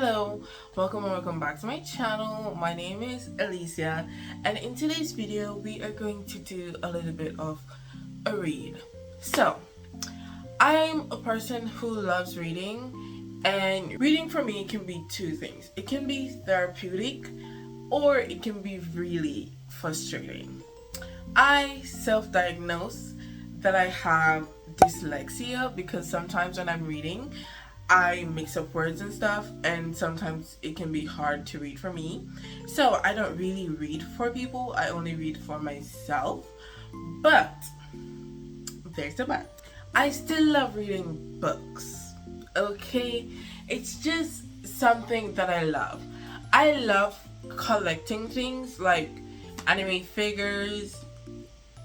Hello, welcome and welcome back to my channel. My name is Alecia, and in today's video we are going to do a little bit of a read. So I'm a person who loves reading, and reading for me can be two things. It can be therapeutic or it can be really frustrating. I self-diagnose that I have dyslexia because sometimes when I'm reading I mix up words and stuff, and sometimes it can be hard to read for me. So I don't really read for people, I only read for myself. But there's the but. I still love reading books. Okay? It's just something that I love. I love collecting things like anime figures,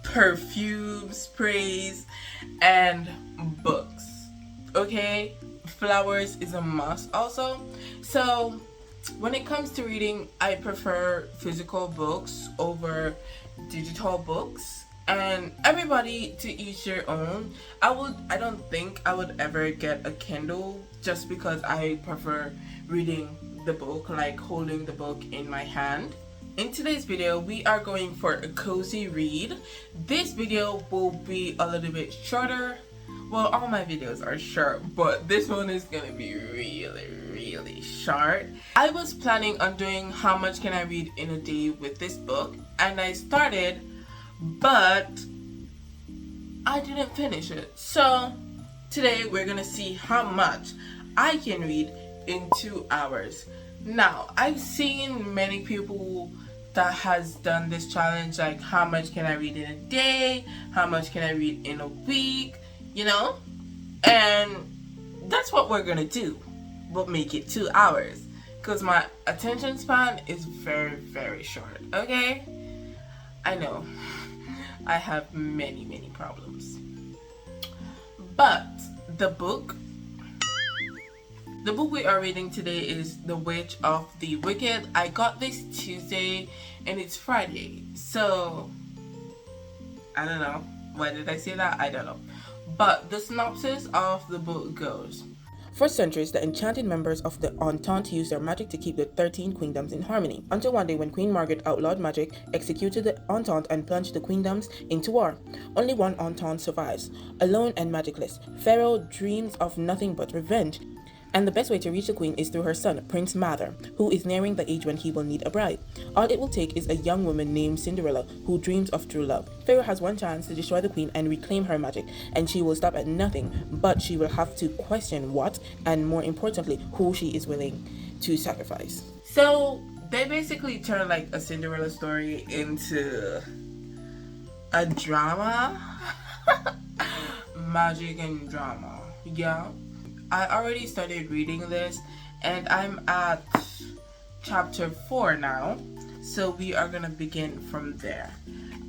perfume sprays, and books. Okay? Flowers is a must also. So when it comes to reading, I prefer physical books over digital books, and everybody to each their own. I don't think I would ever get a Kindle just because I prefer reading the book, like holding the book in my hand. In today's video, we are going for a cozy read. This video will be a little bit shorter. Well, all my videos are short, but this one is gonna be really short. I was planning on doing how much can I read in a day with this book, and I started, but I didn't finish it. So today we're gonna see how much I can read in 2 hours. Now, I've seen many people that has done this challenge, like how much can I read in a day, how much can I read in a week, and that's what we're gonna do. We'll make it 2 hours because my attention span is very short. Okay, I know I have many problems, but the book we are reading today is The Witch of the Wicked. I got this Tuesday and it's Friday, so I don't know. Why did I say that? I don't know. But the synopsis of the book goes: for centuries, the enchanted members of the Entente used their magic to keep the 13 queendoms in harmony, until one day when Queen Margaret outlawed magic, executed the Entente, and plunged the queendoms into war. Only one Entente survives. Alone and magicless, Pharaoh dreams of nothing but revenge. And the best way to reach the queen is through her son, Prince Mather, who is nearing the age when he will need a bride. All it will take is a young woman named Cinderella who dreams of true love. Pharaoh has one chance to destroy the queen and reclaim her magic, and she will stop at nothing, but she will have to question what, and more importantly, who she is willing to sacrifice. So they basically turn like a Cinderella story into a drama. Magic and drama. Yeah. I already started reading this and I'm at chapter 4 now, so we are gonna begin from there.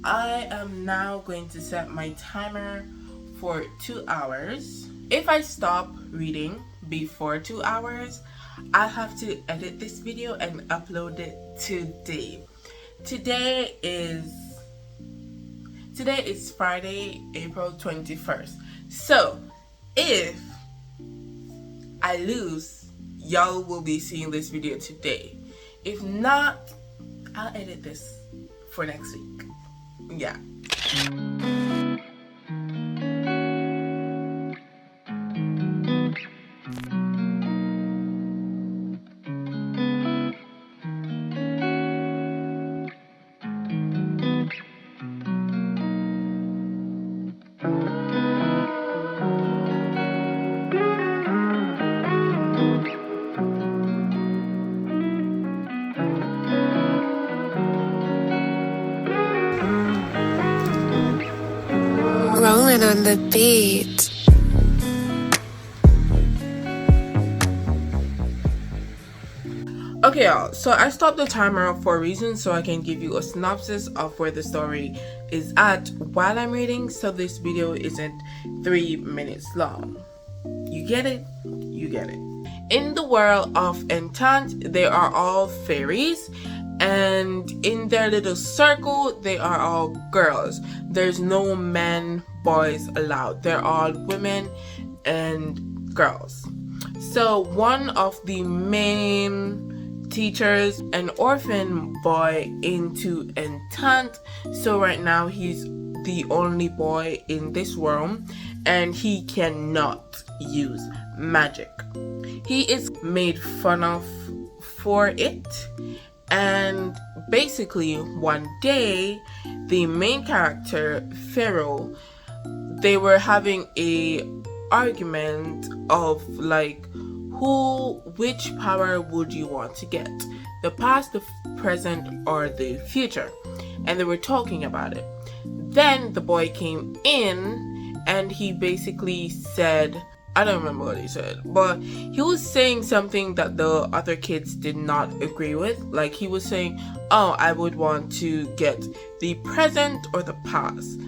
I am now going to set my timer for 2 hours. If I stop reading before 2 hours, I'll have to edit this video and upload it today. Today is Friday, April 21st. So if I lose, y'all will be seeing this video today. If not, I'll edit this for next week. Yeah. Rolling on the beat. Okay, y'all, so I stopped the timer for a reason, so I can give you a synopsis of where the story is at while I'm reading, so this video isn't 3 minutes long. You get it? You get it. In the world of Entente, they are all fairies, and in their little circle, they are all girls. There's no men, boys allowed. They're all women and girls. So one of the main teachers, an orphan boy into enchant. So right now he's the only boy in this room, and he cannot use magic. He is made fun of for it, and basically one day the main character Pharaoh, they were having a argument of like which power would you want to get, the past, the present, or the future, and they were talking about it. Then the boy came in and he basically said, I don't remember what he said, but he was saying something that the other kids did not agree with. Like he was saying, oh, I would want to get the present or the past.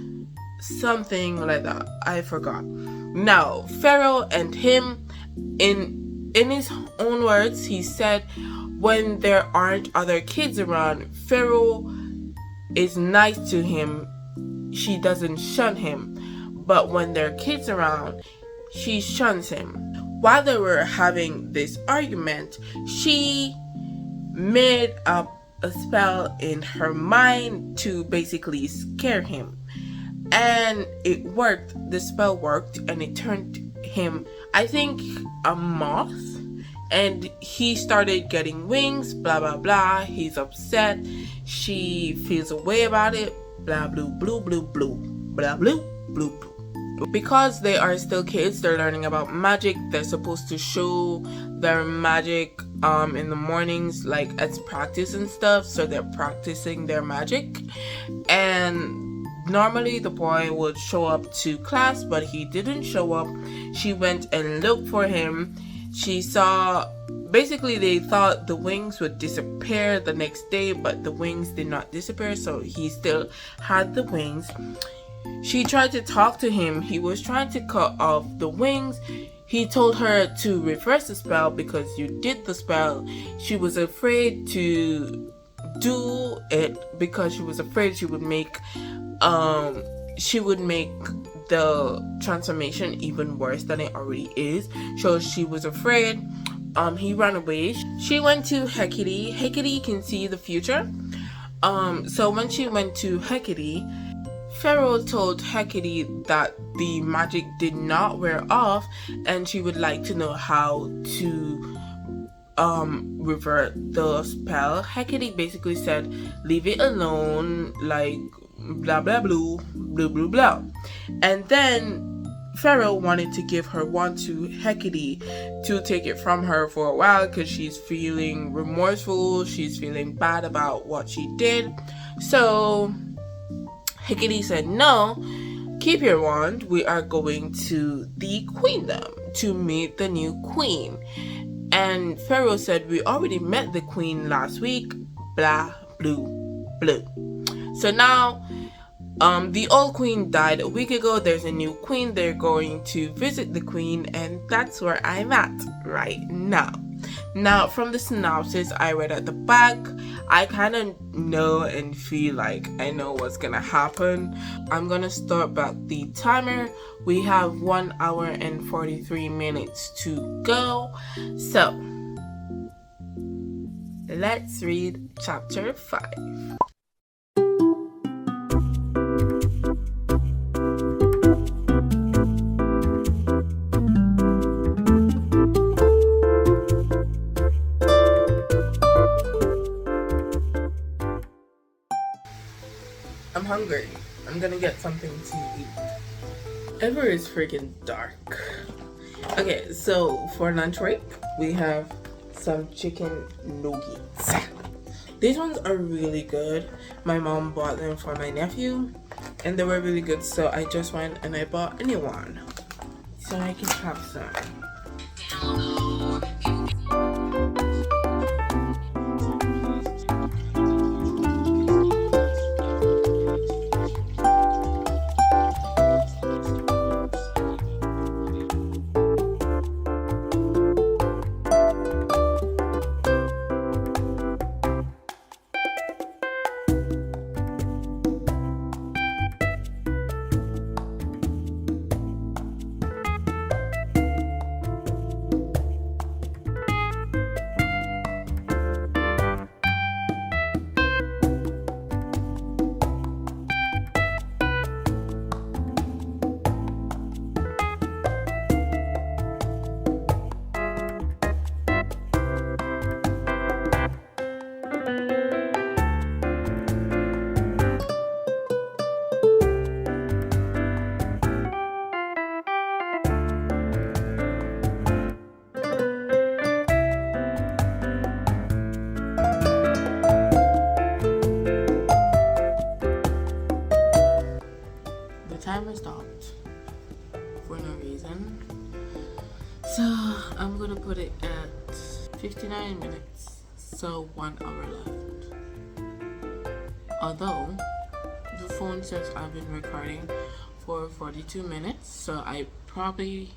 Something like that. I forgot. Now, Pharaoh and him, in his own words, he said, when there aren't other kids around, Pharaoh is nice to him. She doesn't shun him. But when there are kids around, she shuns him. While they were having this argument, she made up a spell in her mind to basically scare him. And it worked. The spell worked, and it turned him, I think, a moth. And he started getting wings, blah blah blah. He's upset. She feels a way about it. Blah blue blue blue blue. Blah blue blue blue. Because they are still kids, they're learning about magic. They're supposed to show their magic in the mornings, like as practice and stuff. So they're practicing their magic. And normally the boy would show up to class, but he didn't show up. She went and looked for him. She saw, basically they thought the wings would disappear the next day, but the wings did not disappear, so he still had the wings. She tried to talk to him. He was trying to cut off the wings. He told her to reverse the spell because you did the spell. She was afraid to do it because she was afraid she would make the transformation even worse than it already is. So she was afraid. He ran away. She went to Hecate. Hecate can see the future. So when she went to Hecate, Pharaoh told Hecate that the magic did not wear off, and she would like to know how to revert the spell. Hecate basically said, leave it alone, like blah blah blah blah blah blah. And then Pharaoh wanted to give her one to Hecate to take it from her for a while because she's feeling remorseful, she's feeling bad about what she did. So Hecate said, no, keep your wand. We are going to the queendom to meet the new queen. And Pharaoh said, we already met the queen last week. Blah, blue, blue. So now, the old queen died a week ago. There's a new queen. They're going to visit the queen, and that's where I'm at right now. Now, from the synopsis I read at the back, I kind of know and feel like I know what's gonna happen. I'm gonna start back the timer. We have 1 hour and 43 minutes to go. So, let's read chapter 5. I'm hungry. I'm gonna get something to eat. Ever is freaking dark. Okay, so for lunch break, we have some chicken nuggets. These ones are really good. My mom bought them for my nephew, and they were really good, so I just went and I bought a new one so I can have some. 59 minutes, so 1 hour left. Although the phone says I've been recording for 42 minutes, so I probably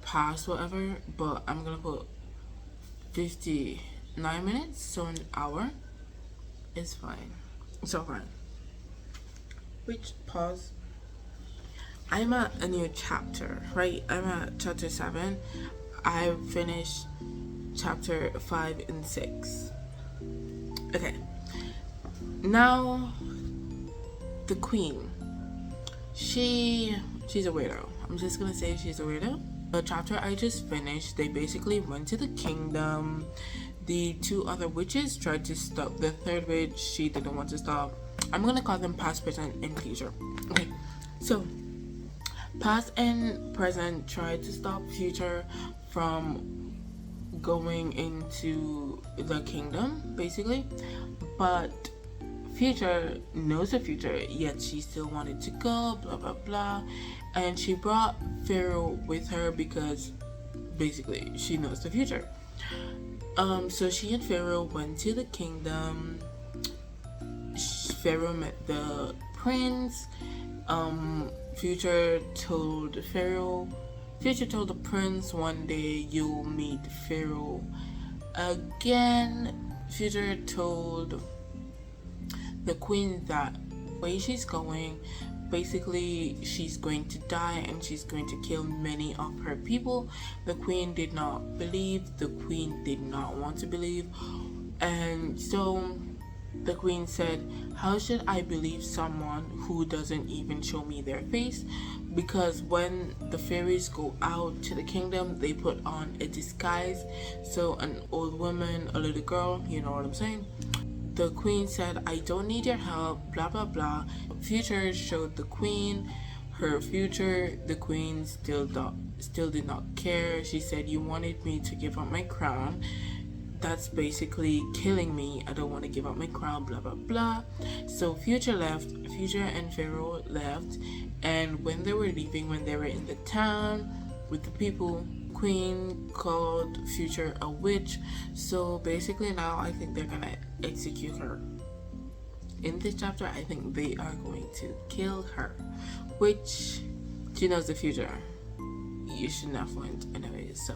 passed whatever, but I'm gonna put 59 minutes, so an hour is fine. So fine. Which pause. I'm at a new chapter, right? I'm at chapter 7. I finished chapter 5 and 6. Okay. Now, the queen. She's a weirdo. I'm just gonna say she's a weirdo. The chapter I just finished, they basically went to the kingdom. The 2 other witches tried to stop the 3rd witch. She didn't want to stop. I'm gonna call them past, present, and future. Okay, so past and present tried to stop future from going into the kingdom, basically, but future knows the future, yet she still wanted to go, blah blah blah, and she brought Pharaoh with her because basically she knows the future. So she and Pharaoh went to the kingdom. Pharaoh met the prince. Future told the prince, one day you'll meet Pharaoh again. Future told the queen that way she's going, basically she's going to die and she's going to kill many of her people. The queen did not believe. The queen did not want to believe, and so the queen said, how should I believe someone who doesn't even show me their face? Because when the fairies go out to the kingdom, they put on a disguise. So an old woman, a little girl, you know what I'm saying? The queen said, I don't need your help, blah blah blah. Future showed the queen her future. The queen still did not care. She said, you wanted me to give up my crown. That's basically killing me. I don't want to give up my crown, blah blah blah. So Future left. Future and Pharaoh left, and when they were leaving, when they were in the town with the people, Queen called Future a witch. So basically now I think they're gonna execute her. In this chapter, I think they are going to kill her, which she knows the future. You should not win anyways. So.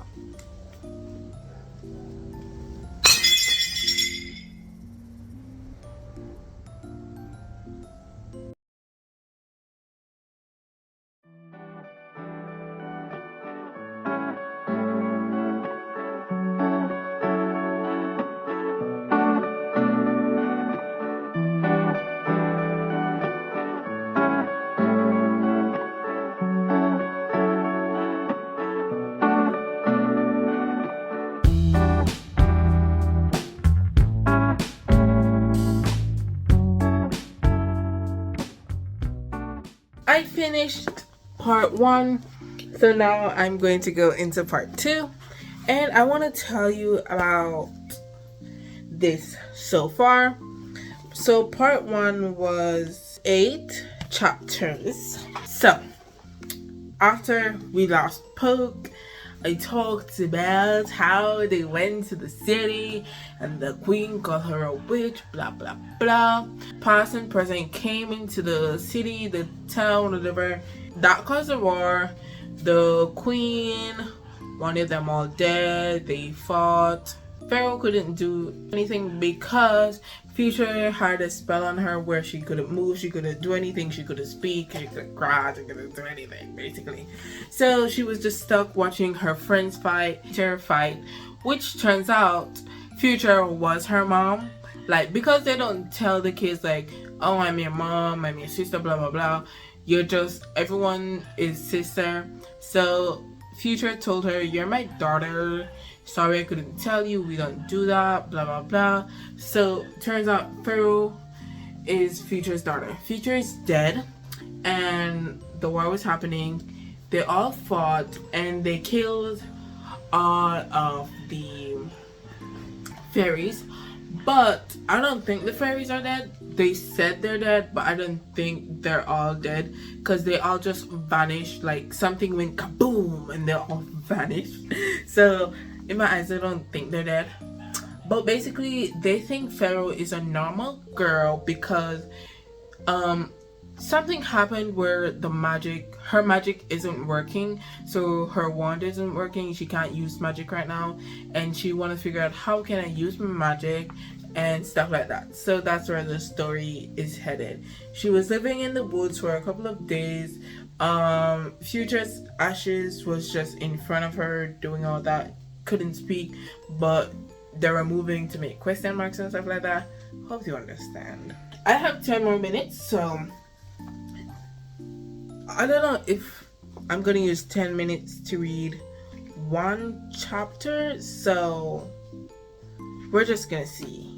I finished part 1, so now I'm going to go into part 2, and I want to tell you about this so far. So part 1 was 8 chapters. So after we lost Poke, I talked about how they went to the city and the queen called her a witch, blah blah blah. Past and present came into the city, the town, whatever. That caused a war. The queen wanted them all dead. They fought. Pharaoh couldn't do anything because Future had a spell on her where she couldn't move, she couldn't do anything, she couldn't speak, she couldn't cry, she couldn't do anything, basically. So she was just stuck watching her friends fight, which turns out Future was her mom. Like, because they don't tell the kids like, oh, I'm your mom, I'm your sister, blah blah blah. You're just, everyone is sister. So Future told her, you're my daughter. Sorry I couldn't tell you, we don't do that, blah blah blah. So turns out Pharaoh is Future's daughter. Future is dead, and the war was happening. They all fought and they killed all of the fairies, but I don't think the fairies are dead. They said they're dead, but I don't think they're all dead, because they all just vanished. Like something went kaboom and they all vanished. So In my eyes, I don't think they're dead. But basically, they think Pharaoh is a normal girl because something happened where her magic isn't working, so her wand isn't working. She can't use magic right now, and she want to figure out how can I use my magic and stuff like that. So that's where the story is headed. She was living in the woods for a couple of days. Future's ashes was just in front of her doing all that, couldn't speak, but they were moving to make question marks and stuff like that. Hope you understand. I have 10 more minutes, so I don't know if I'm gonna use 10 minutes to read one chapter, so we're just gonna see.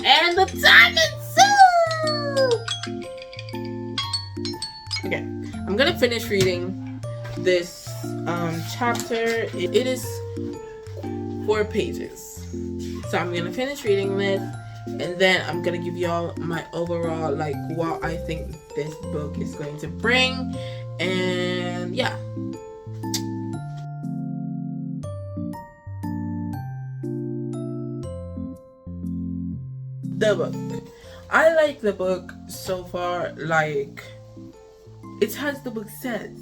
And the time is up! Okay, I'm gonna finish reading this chapter. It is 4 pages, so I'm gonna finish reading this, and then I'm gonna give y'all my overall, like, what I think this book is going to bring. And yeah, the book, I like the book so far. Like, it has, the book says,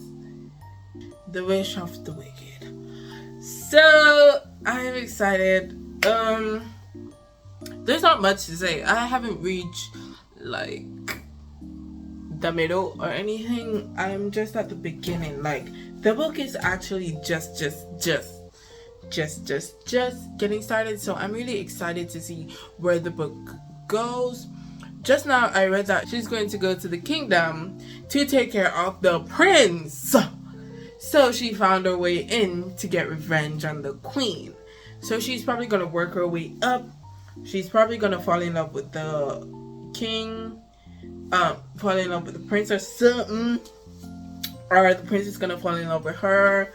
the wish of the wicked. So I'm excited. There's not much to say. I haven't reached like the middle or anything. I'm just at the beginning. Like, the book is actually just getting started. So I'm really excited to see where the book goes. Just now I read that she's going to go to the kingdom to take care of the prince. So she found her way in to get revenge on the queen. So she's probably going to work her way up. She's probably going to fall in love with the king, fall in love with the prince or something. Or the prince is going to fall in love with her.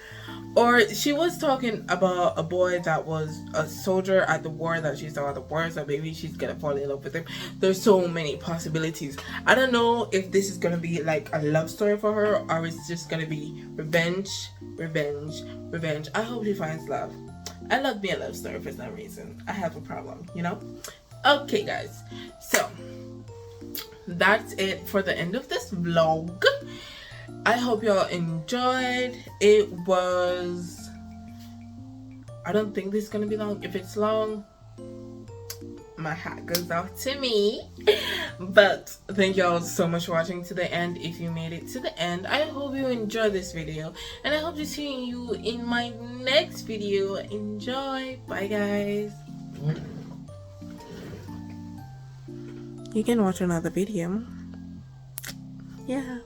Or she was talking about a boy that was a soldier at the war that she saw at the war, so maybe she's gonna fall in love with him. There's so many possibilities. I don't know if this is gonna be like a love story for her, or it's just gonna be revenge. I hope she finds love. I love being a love story for some reason. I have a problem, you know? Okay, guys. So, that's it for the end of this vlog. I hope y'all enjoyed. It was, I don't think this is gonna be long. If it's long, my hat goes off to me. But thank y'all so much for watching to the end. If you made it to the end, I hope you enjoyed this video, and I hope to see you in my next video. Enjoy. Bye, guys. You can watch another video. Yeah.